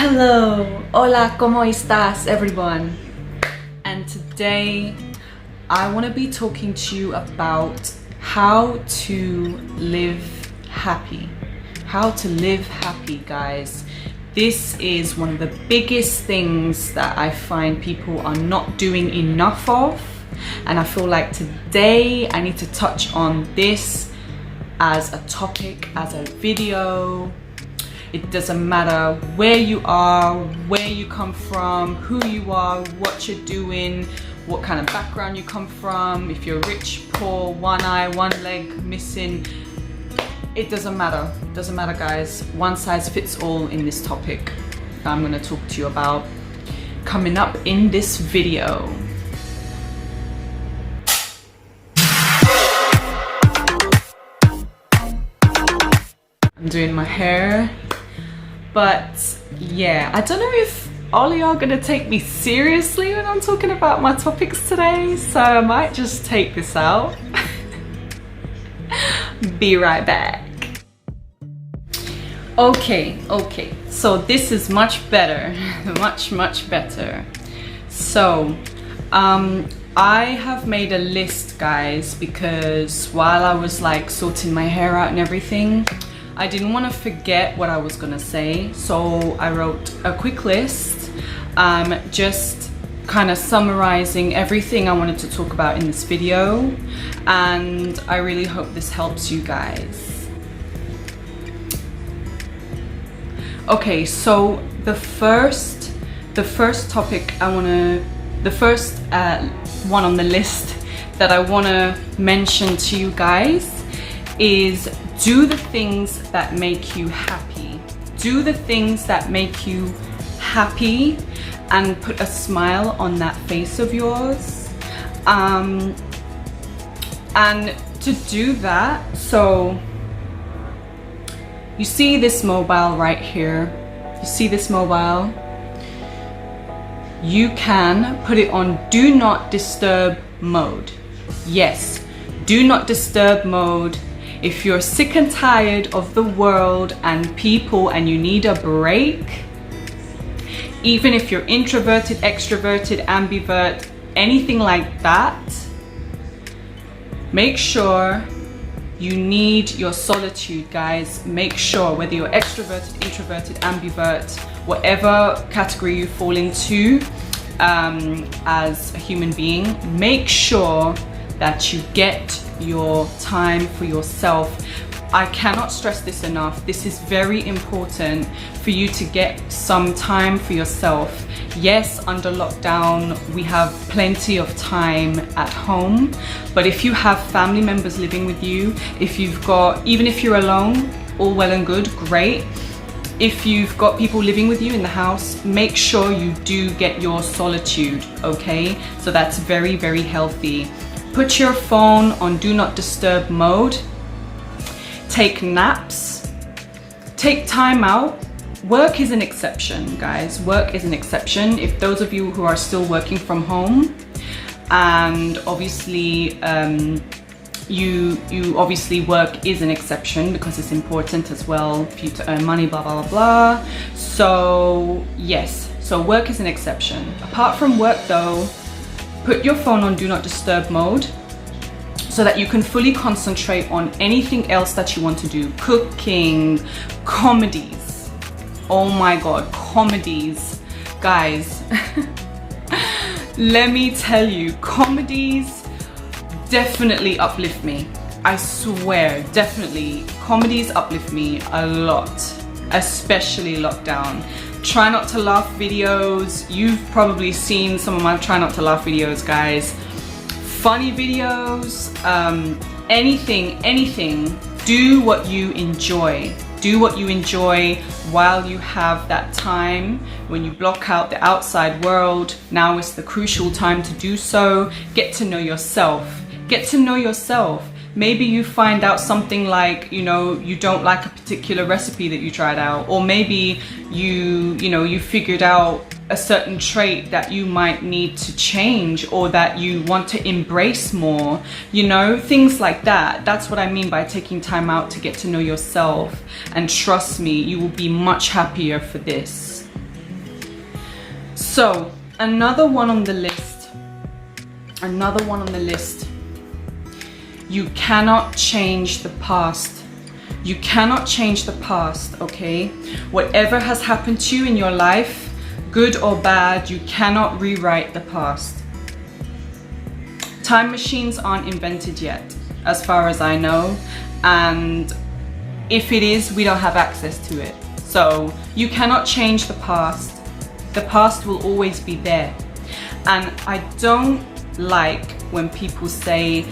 Hello, hola, ¿cómo estás, everyone? And today I want to be talking to you about how to live happy. How to live happy, guys. This is one of the biggest things that I find people are not doing enough of, and I feel like today I need to touch on this as a topic, as a video. It doesn't matter where you are, where you come from, who you are, what you're doing, what kind of background you come from, if you're rich, poor, one eye, one leg missing. It doesn't matter. It doesn't matter, guys. One size fits all in this topic that I'm going to talk to you about coming up in this video. I'm doing my hair. But yeah, I don't know if all of y'all are gonna take me seriously when I'm talking about my topics today, so I might just take this out. Be right back. Okay, so this is much better, much better. So I have made a list, guys, because while I was like sorting my hair out and everything, I didn't want to forget what I was gonna say, so I wrote a quick list, just kind of summarizing everything I wanted to talk about in this video, and I really hope this helps you guys. Okay, so the first topic the first one on the list that I want to mention to you guys is do the things that make you happy. Do the things that make you happy and put a smile on that face of yours. And to do that, so you see this mobile right here. You see this mobile? You can put it on do not disturb mode. Yes, do not disturb mode. If you're sick and tired of the world and people and you need a break, even if you're introverted, extroverted, ambivert, anything like that, make sure you need your solitude, guys. Make sure whether you're extroverted, introverted, ambivert, whatever category you fall into as a human being, make sure that you get your time for yourself. I cannot stress this enough. This is very important for you to get some time for yourself. Yes, under lockdown, we have plenty of time at home, but if you have family members living with you, if you've got, even if you're alone, all well and good, great. If you've got people living with you in the house, make sure you do get your solitude, okay? So that's very, very healthy. Put your phone on do not disturb mode. Take naps. Take time out. Work is an exception, guys. Work is an exception. If those of you who are still working from home, and obviously you obviously work is an exception because it's important as well for you to earn money, blah blah blah blah. So yes, so work is an exception. Apart from work though, put your phone on do not disturb mode so that you can fully concentrate on anything else that you want to do. Cooking, comedies. Oh my God, comedies. Guys, let me tell you, comedies definitely uplift me. I swear, definitely. Comedies uplift me a lot, especially lockdown. Try not to laugh videos. You've probably seen some of my try not to laugh videos, guys. Funny videos, anything. Do what you enjoy. Do what you enjoy while you have that time. When you block out the outside world, now is the crucial time to do so. Get to know yourself. Get to know yourself. Maybe you find out something like, you know, you don't like a particular recipe that you tried out, or maybe you figured out a certain trait that you might need to change or that you want to embrace more, you know, things like that. That's what I mean by taking time out to get to know yourself. And trust me, you will be much happier for this. So another one on the list, you cannot change the past. You cannot change the past, okay? Whatever has happened to you in your life, good or bad, you cannot rewrite the past. Time machines aren't invented yet, as far as I know, and if it is, we don't have access to it. So you cannot change the past. The past will always be there. And I don't like when people say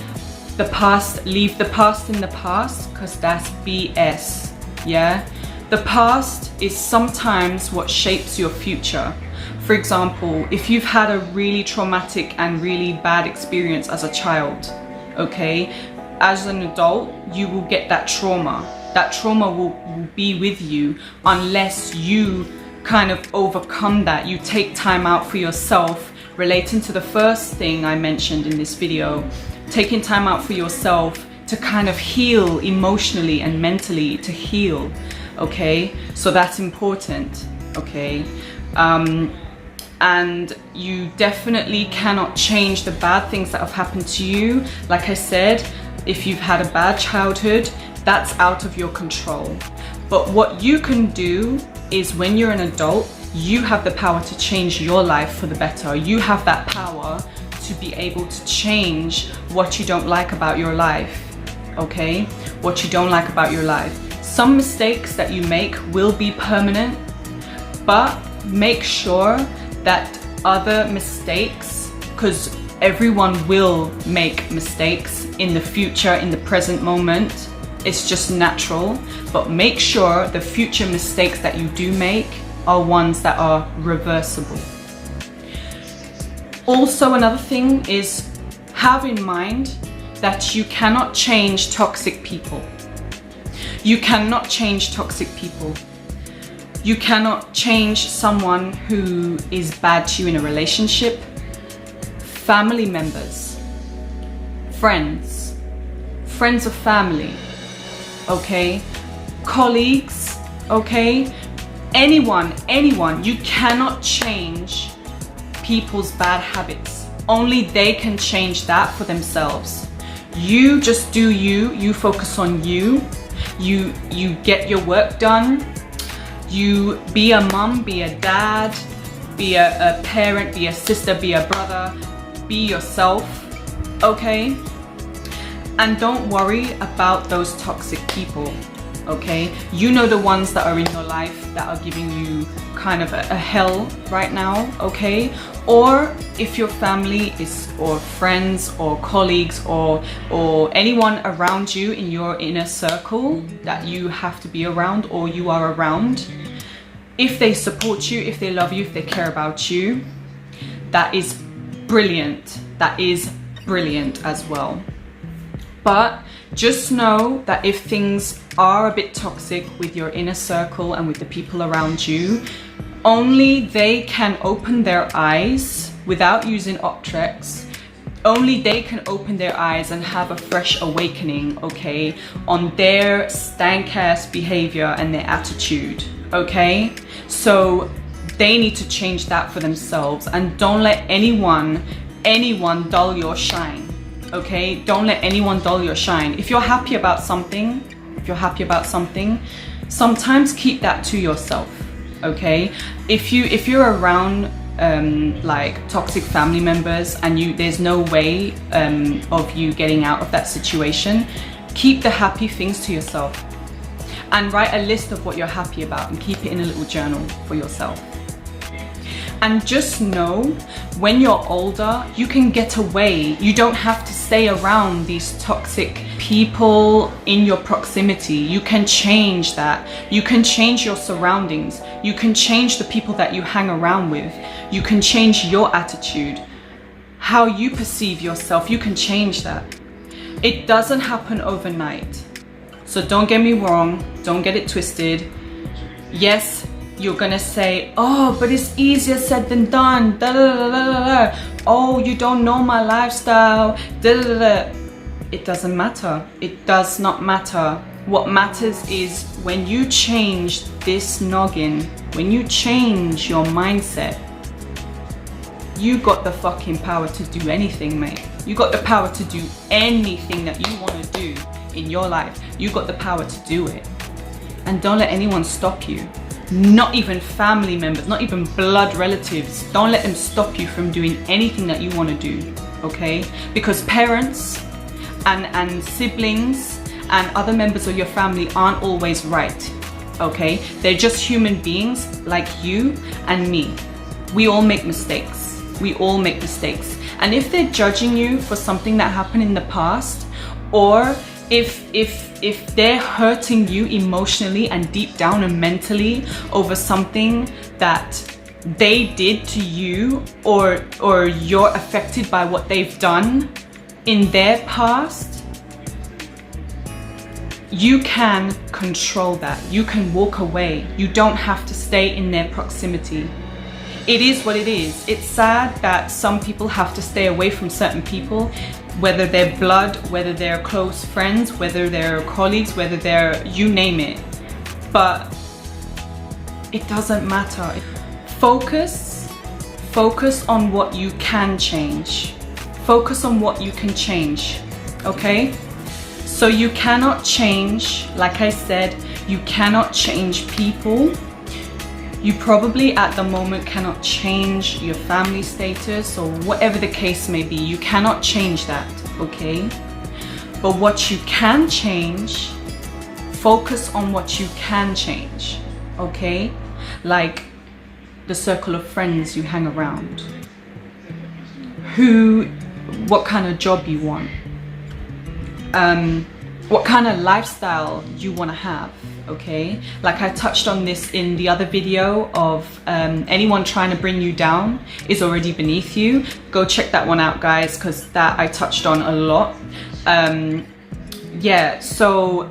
the past, leave the past in the past, because that's BS, yeah? The past is sometimes what shapes your future. For example, if you've had a really traumatic and really bad experience as a child, okay, as an adult, you will get that trauma. That trauma will be with you unless you kind of overcome that. You take time out for yourself, relating to the first thing I mentioned in this video, taking time out for yourself to kind of heal emotionally and mentally, to heal, okay? So that's important, okay? And you definitely cannot change the bad things that have happened to you. Like I said, if you've had a bad childhood, that's out of your control. But what you can do is, when you're an adult, you have the power to change your life for the better. You have that power to be able to change what you don't like about your life, okay? What you don't like about your life. Some mistakes that you make will be permanent, but make sure that other mistakes, because everyone will make mistakes in the future, in the present moment, it's just natural, but make sure the future mistakes that you do make are ones that are reversible. Also, another thing is, have in mind that you cannot change toxic people. You cannot change toxic people. You cannot change someone who is bad to you in a relationship, family members, friends of family, okay, colleagues, okay, anyone, you cannot change people's bad habits. Only they can change that for themselves. You just do you focus on you get your work done, you be a mum, be a dad, be a parent, be a sister, be a brother, be yourself, okay? And don't worry about those toxic people, okay? You know the ones that are in your life that are giving you kind of a hell right now, okay? Or if your family is, or friends or colleagues or anyone around you in your inner circle that you have to be around or you are around, if they support you, if they love you, if they care about you, that is brilliant. That is brilliant as well. But just know that if things are a bit toxic with your inner circle and with the people around you, only they can open their eyes without using Optrex. Only they can open their eyes and have a fresh awakening, okay, on their stank-ass behavior and their attitude, okay? So they need to change that for themselves, and don't let anyone dull your shine. Okay, don't let anyone dull your shine. If you're happy about something, sometimes keep that to yourself, okay? If you're around like toxic family members and there's no way of you getting out of that situation, keep the happy things to yourself and write a list of what you're happy about and keep it in a little journal for yourself. And just know, when you're older, you can get away. You don't have to stay around these toxic people in your proximity. You can change that. You can change your surroundings. You can change the people that you hang around with. You can change your attitude, how you perceive yourself. You can change that. It doesn't happen overnight. So don't get me wrong, don't get it twisted. Yes, you're gonna say, oh, but it's easier said than done, da, da, da, da, da. Oh, you don't know my lifestyle, da, da, da, da. It doesn't matter. It does not matter. What matters is when you change this noggin, when you change your mindset, you got the fucking power to do anything, mate. You got the power to do anything that you want to do in your life. You got the power to do it. And don't let anyone stop you. Not even family members, not even blood relatives. Don't let them stop you from doing anything that you want to do, okay? Because parents and siblings and other members of your family aren't always right, okay? They're just human beings like you and me. We all make mistakes. We all make mistakes. And if they're judging you for something that happened in the past, or if they're hurting you emotionally and deep down and mentally over something that they did to you, or you're affected by what they've done in their past, you can control that. You can walk away. You don't have to stay in their proximity. It is what it is. It's sad that some people have to stay away from certain people, whether they're blood, whether they're close friends, whether they're colleagues, whether they're, you name it. But it doesn't matter. Focus on what you can change. Focus on what you can change, okay? So you cannot change, like I said, you cannot change people. You probably at the moment cannot change your family status or whatever the case may be. You cannot change that, okay? But what you can change, focus on what you can change, okay? Like the circle of friends you hang around, what kind of job you want, what kind of lifestyle you want to have, okay? Like I touched on this in the other video of anyone trying to bring you down is already beneath you. Go check that one out, guys, because that I touched on a lot. Yeah, so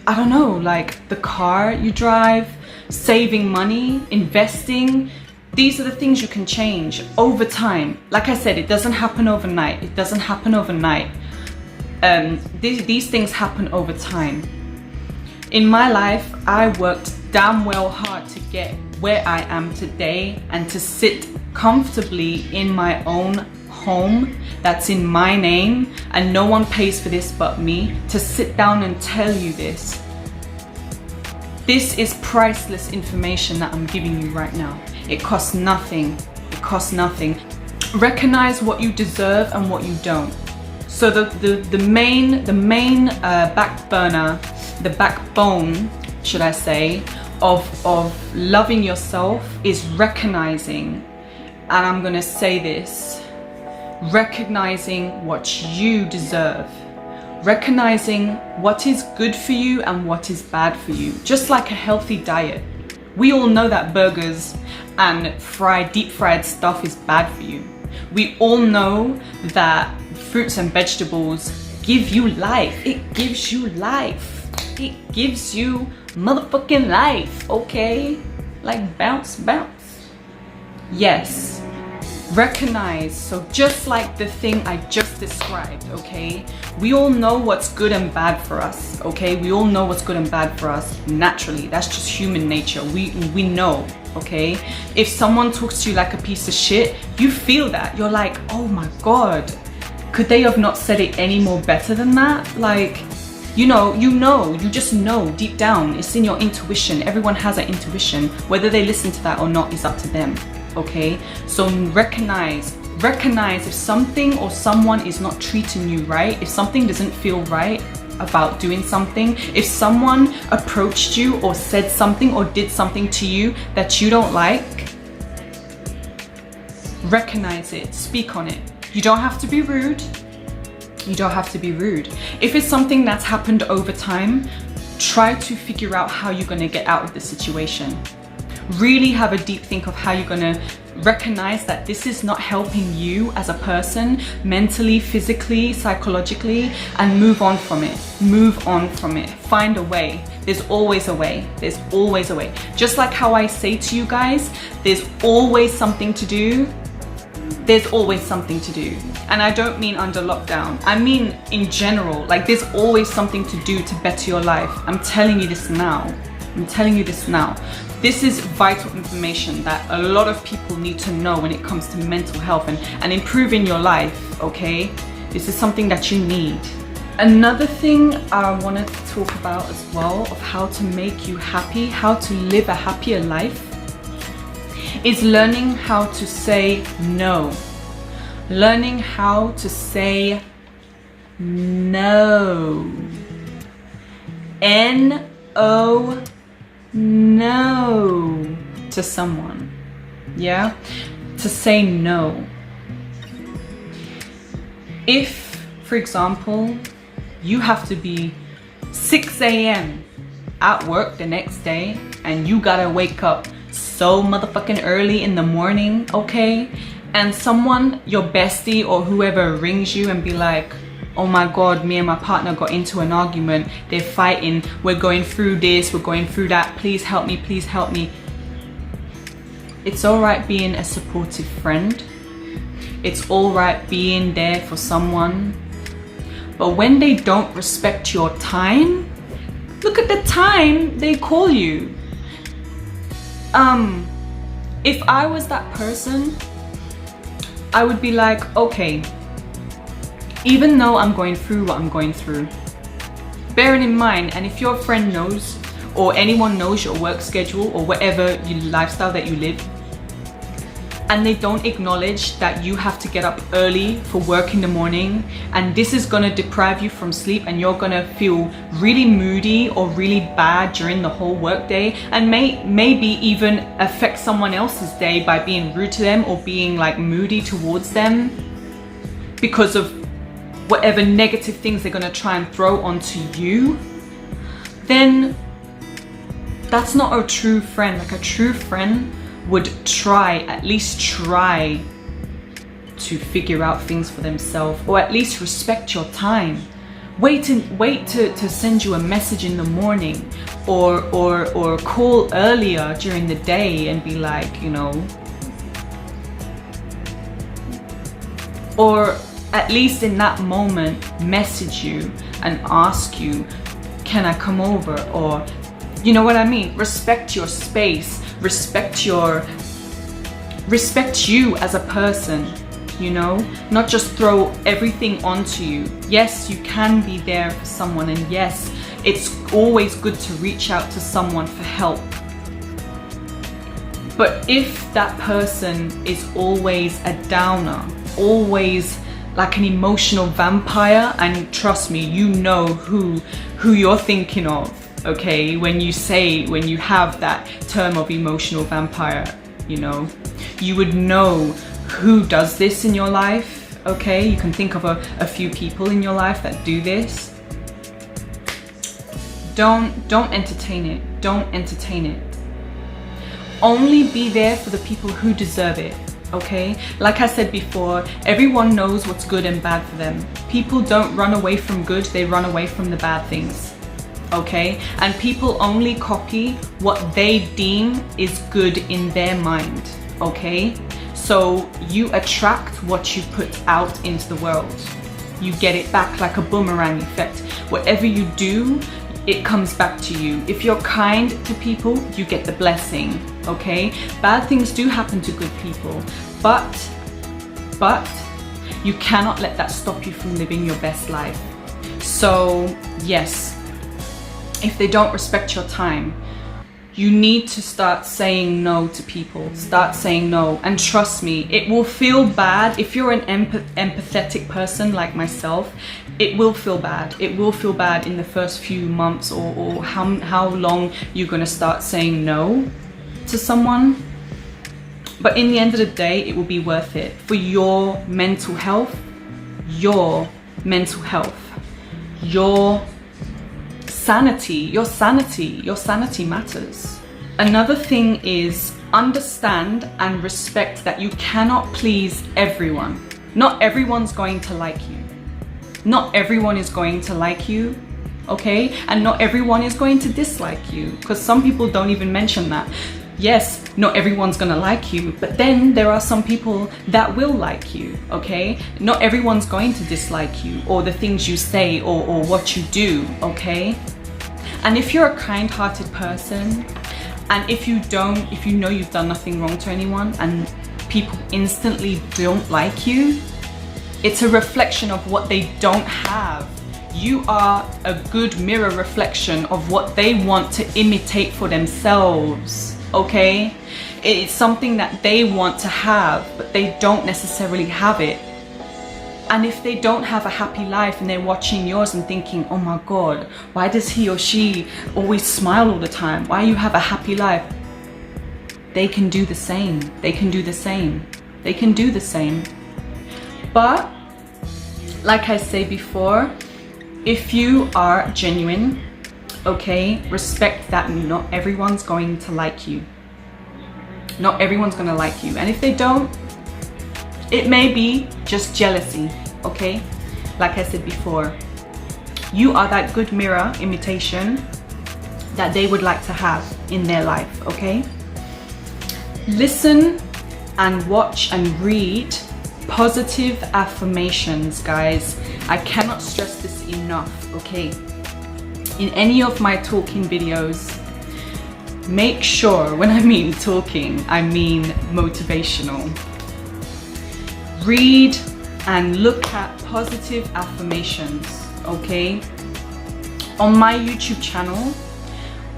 I don't know, like the car you drive, saving money, investing, these are the things you can change over time. Like I said, it doesn't happen overnight. It doesn't happen overnight. These things happen over time. In my life, I worked damn well hard to get where I am today and to sit comfortably in my own home that's in my name, and no one pays for this but me, to sit down and tell you this. This is priceless information that I'm giving you right now. It costs nothing. It costs nothing. Recognize what you deserve and what you don't. So the main back burner, the backbone, should I say, of loving yourself is recognizing, and I'm gonna say this, recognizing what you deserve. Recognizing what is good for you and what is bad for you. Just like a healthy diet. We all know that burgers and deep fried stuff is bad for you. We all know that fruits and vegetables give you life. It gives you life. It gives you motherfucking life, okay? Like bounce, bounce. Yes. Recognize, so just like the thing I just described, okay? We all know what's good and bad for us, okay? We all know what's good and bad for us naturally. That's just human nature. We know, okay? If someone talks to you like a piece of shit, you feel that. You're like, oh my God, could they have not said it any more better than that? Like, you just know deep down. It's in your intuition. Everyone has an intuition. Whether they listen to that or not is up to them. Okay, so recognize if something or someone is not treating you right, if something doesn't feel right about doing something, if someone approached you or said something or did something to you that you don't like, recognize it, speak on it. You don't have to be rude. You don't have to be rude. If it's something that's happened over time, try to figure out how you're gonna get out of the situation. Really have a deep think of how you're gonna recognize that this is not helping you as a person, mentally, physically, psychologically, and move on from it. Move on from it. Find a way. There's always a way. There's always a way. Just like how I say to you guys, there's always something to do. There's always something to do. And I don't mean under lockdown. I mean in general. Like there's always something to do to better your life. I'm telling you this now. I'm telling you this now. This is vital information that a lot of people need to know when it comes to mental health and improving your life, okay? This is something that you need. Another thing I wanted to talk about as well of how to make you happy, how to live a happier life, is learning how to say no. Learning how to say no. N-O, no, to someone. Yeah? To say no. If, for example, you have to be 6 a.m. at work the next day and you gotta wake up so motherfucking early in the morning, okay? And someone, your bestie or whoever, rings you and be like, oh my God, me and my partner got into an argument, they're fighting, we're going through this, we're going through that, please help me, please help me. It's all right being a supportive friend. It's all right being there for someone. But when they don't respect your time, look at the time they call you. If I was that person, I would be like, okay, even though I'm going through what I'm going through, bearing in mind, and if your friend knows or anyone knows your work schedule or whatever lifestyle that you live, and they don't acknowledge that you have to get up early for work in the morning, and this is gonna deprive you from sleep, and you're gonna feel really moody or really bad during the whole work day, and maybe even affect someone else's day by being rude to them or being like moody towards them because of whatever negative things they're gonna try and throw onto you, then that's not a true friend. Like, a true friend would at least try to figure out things for themselves, or at least respect your time. Wait to send you a message in the morning, or call earlier during the day and be like, you know, or at least in that moment message you and ask you, can I come over? Or, you know what I mean? Respect your space, respect you as a person, you know? Not just throw everything onto you. Yes, you can be there for someone, and yes, it's always good to reach out to someone for help. But if that person is always a downer, always like an emotional vampire, and trust me, you know who you're thinking of, okay, when you have that term of emotional vampire, you know, you would know who does this in your life, okay? You can think of a few people in your life that do this. Don't entertain it. Don't entertain it. Only be there for the people who deserve it. Okay, like I said before, everyone knows what's good and bad for them. People don't run away from good, they run away from the bad things. Okay, and people only copy what they deem is good in their mind. Okay, so you attract what you put out into the world. You get it back like a boomerang effect. Whatever you do, it comes back to you. If you're kind to people, you get the blessing, okay? Bad things do happen to good people, but you cannot let that stop you from living your best life. So yes, if they don't respect your time, you need to start saying no to people. Start saying no, and trust me, it will feel bad. If you're an empathetic person like myself, it will feel bad. It will feel bad in the first few months or how long you're gonna start saying no to someone. But in the end of the day, it will be worth it for your mental health, your sanity matters. Another thing is understand and respect that you cannot please everyone. Not everyone's going to like you. Not everyone is going to like you, okay? And not everyone is going to dislike you, because some people don't even mention that. Yes, not everyone's gonna like you, but then there are some people that will like you, okay? Not everyone's going to dislike you or the things you say or what you do, okay? And if you're a kind-hearted person, and if you know you've done nothing wrong to anyone and people instantly don't like you, it's a reflection of what they don't have. You are a good mirror reflection of what they want to imitate for themselves, okay? It's something that they want to have, but they don't necessarily have it. And if they don't have a happy life and they're watching yours and thinking, oh my God, why does he or she always smile all the time? Why you have a happy life? They can do the same. They can do the same. They can do the same. But like I say before, if you are genuine, okay, respect that not everyone's going to like you. Not everyone's gonna like you. And if they don't, it may be just jealousy, okay? Like I said before, you are that good mirror imitation that they would like to have in their life, okay? Listen and watch and read positive affirmations, guys. I cannot stress this enough, okay? In any of my talking videos, make sure, when I mean talking, I mean motivational. Read and look at positive affirmations, okay? On my YouTube channel,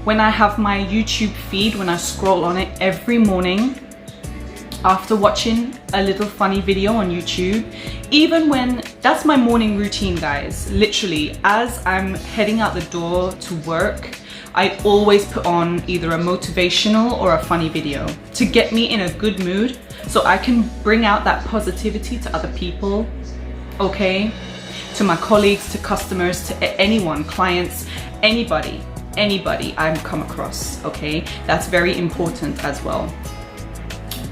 when I have my YouTube feed, when I scroll on it every morning, after watching a little funny video on YouTube, even when, that's my morning routine, guys. Literally, as I'm heading out the door to work, I always put on either a motivational or a funny video to get me in a good mood so I can bring out that positivity to other people, okay? To my colleagues, to customers, to anyone, clients, anybody I come across, okay? That's very important as well.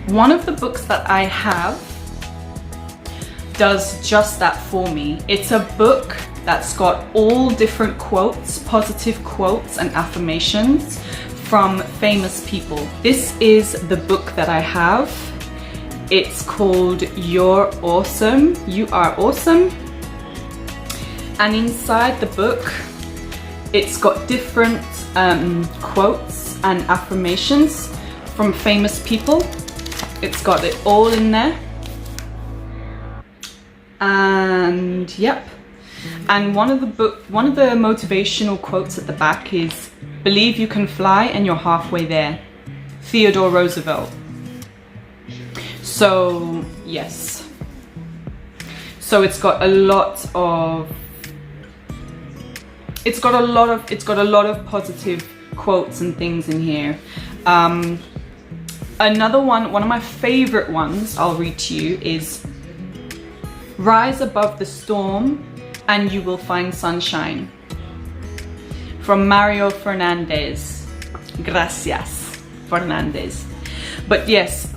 One of the books that I have does just that for me. It's a book that's got all different quotes, positive quotes and affirmations from famous people. This is the book that I have. It's called You're Awesome, You Are Awesome. And inside the book, it's got different quotes and affirmations from famous people. It's got it all in there. And yep. And one of the motivational quotes at the back is, believe you can fly and you're halfway there. Theodore Roosevelt. So yes. So it's got a lot of positive quotes and things in here. Another one of my favorite ones I'll read to you is, rise above the storm and you will find sunshine. From Mario Fernandez. Gracias, Fernandez. But yes,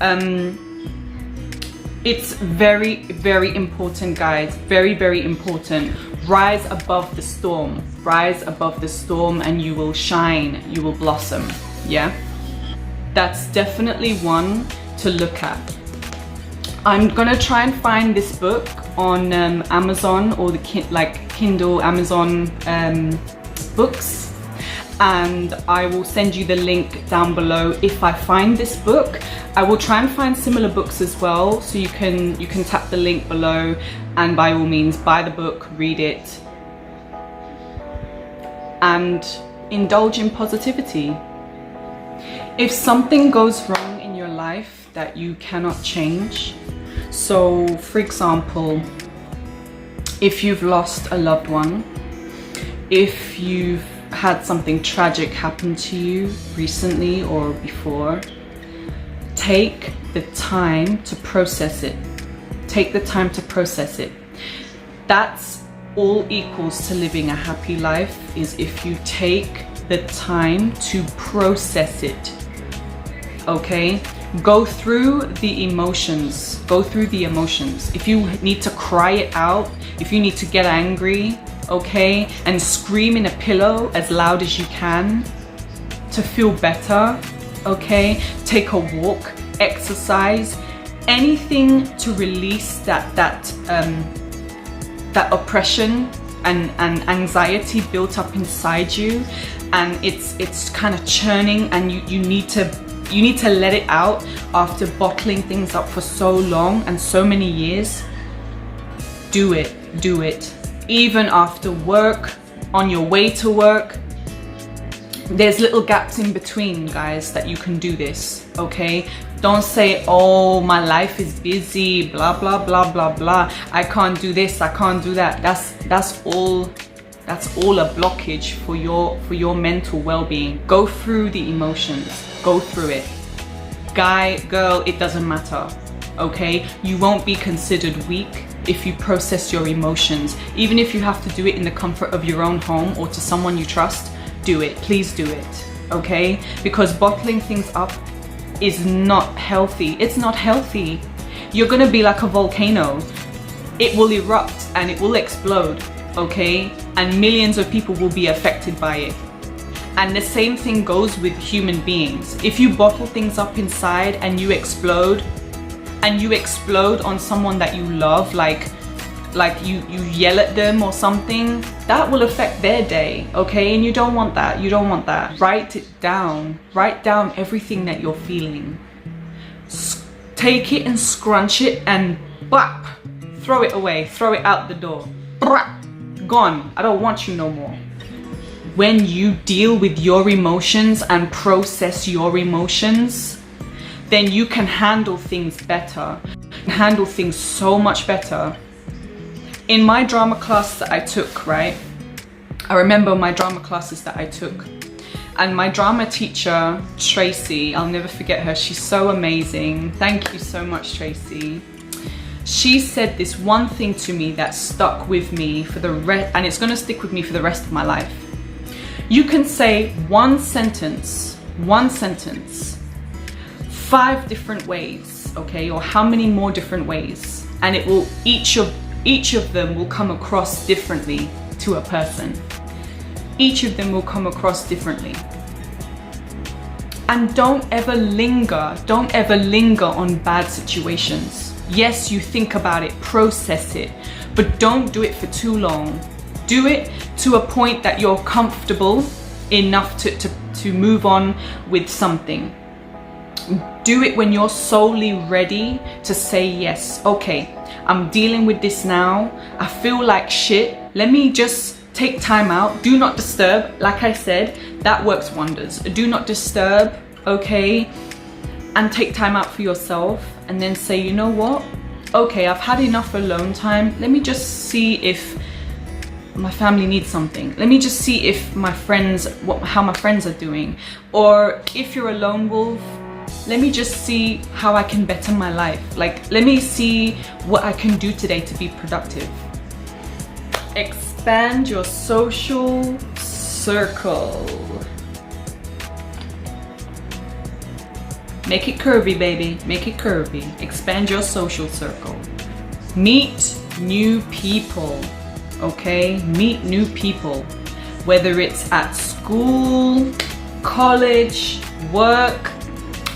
it's very, very important, guys. Very, very important. Rise above the storm. Rise above the storm and you will shine. You will blossom. Yeah? That's definitely one to look at. I'm gonna try and find this book on Amazon or the Kindle Amazon books, and I will send you the link down below if I find this book. I will try and find similar books as well, so you can tap the link below and by all means buy the book, read it, and indulge in positivity. If something goes wrong in your life that you cannot change, so for example, if you've lost a loved one, if you've had something tragic happen to you recently or before, take the time to process it. Take the time to process it. That's all equals to living a happy life, is if you take the time to process it. Okay? Go through the emotions. Go through the emotions. If you need to cry it out, if you need to get angry, okay, and scream in a pillow as loud as you can to feel better, okay, take a walk, exercise, anything to release that oppression and anxiety built up inside you. and it's kind of churning, and you need to let it out after bottling things up for so long and so many years. Do it. Even after work, on your way to work, there's little gaps in between, guys, that you can do this, okay? Don't say, oh, my life is busy, blah blah blah blah blah, I can't do this, I can't do that. That's all a blockage for your mental well-being. Go through the emotions, go through it. Guy, girl, it doesn't matter, okay? You won't be considered weak if you process your emotions. Even if you have to do it in the comfort of your own home or to someone you trust, do it. Please do it, okay? Because bottling things up is not healthy. It's not healthy. You're gonna be like a volcano. It will erupt and it will explode, okay? And millions of people will be affected by it. And the same thing goes with human beings. If you bottle things up inside and you explode on someone that you love, like you yell at them or something, that will affect their day, okay? And you don't want that. You don't want that. Write it down. Write down everything that you're feeling. Take it and scrunch it and bap, throw it away, throw it out the door. Gone. I don't want you no more. When you deal with your emotions and process your emotions, then you can handle things better. Handle things so much better. In my drama class that I took, right? I remember my drama classes that I took. And my drama teacher, Tracy, I'll never forget her. She's so amazing. Thank you so much, Tracy. She said this one thing to me that stuck with me for the rest, and it's gonna stick with me for the rest of my life. You can say one sentence, 5 different ways, okay? Or how many more different ways? And it will, each of them will come across differently to a person. Each of them will come across differently. And don't ever linger on bad situations. Yes, you think about it, process it, but don't do it for too long. Do it to a point that you're comfortable enough to move on with something. Do it when you're solely ready to say, yes, okay, I'm dealing with this now. I feel like shit. Let me just take time out. Do not disturb. Like I said, that works wonders. Do not disturb, okay? And take time out for yourself and then say, you know what? Okay, I've had enough alone time. Let me just see if my family needs something. Let me just see if my friends, how my friends are doing. Or if you're a lone wolf, let me just see how I can better my life. Like, let me see what I can do today to be productive. Expand your social circle. Make it curvy, baby. Make it curvy. Expand your social circle. Meet new people, okay? Meet new people. Whether it's at school, college, work,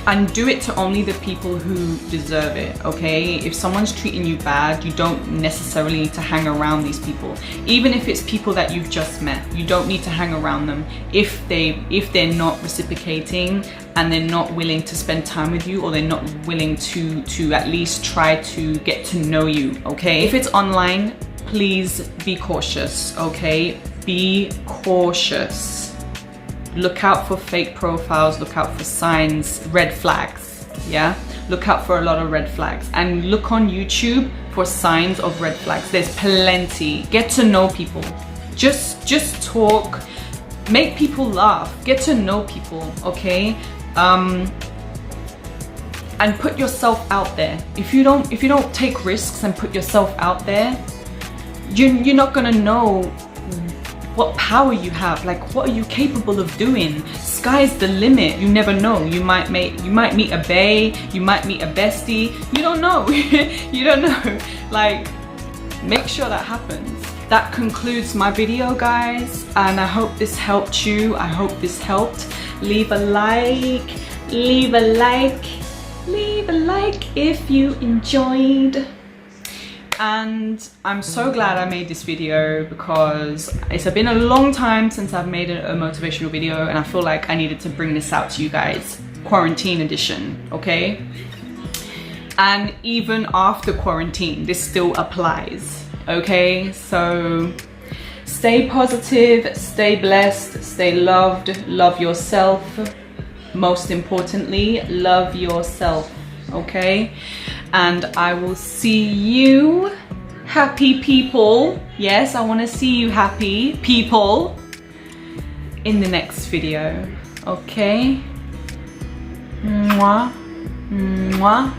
and do it to only the people who deserve it, okay? If someone's treating you bad, you don't necessarily need to hang around these people. Even if it's people that you've just met, you don't need to hang around them if they're not reciprocating and they're not willing to spend time with you, or they're not willing to at least try to get to know you, okay? If it's online, please be cautious, okay? Be cautious. Look out for fake profiles, look out for signs, red flags, yeah? Look out for a lot of red flags, and look on YouTube for signs of red flags. There's plenty. Get to know people. Just talk, make people laugh, get to know people, okay? And put yourself out there. If you don't take risks and put yourself out there, you're not gonna know what power you have. Like, what are you capable of doing? Sky's the limit. You never know. You might meet a bae, you might meet a bestie. You don't know. You don't know. Like, make sure that happens. That concludes my video, guys, and I hope this helped you. I hope this helped. Leave a like if you enjoyed. And I'm so glad I made this video because it's been a long time since I've made a motivational video, and I feel like I needed to bring this out to you guys. Quarantine edition, okay? And even after quarantine, this still applies, okay? So stay positive, stay blessed, stay loved, love yourself. Most importantly, love yourself, okay? And I will see you, happy people. Yes, I want to see you, happy people, in the next video, okay? Mwah, mwah.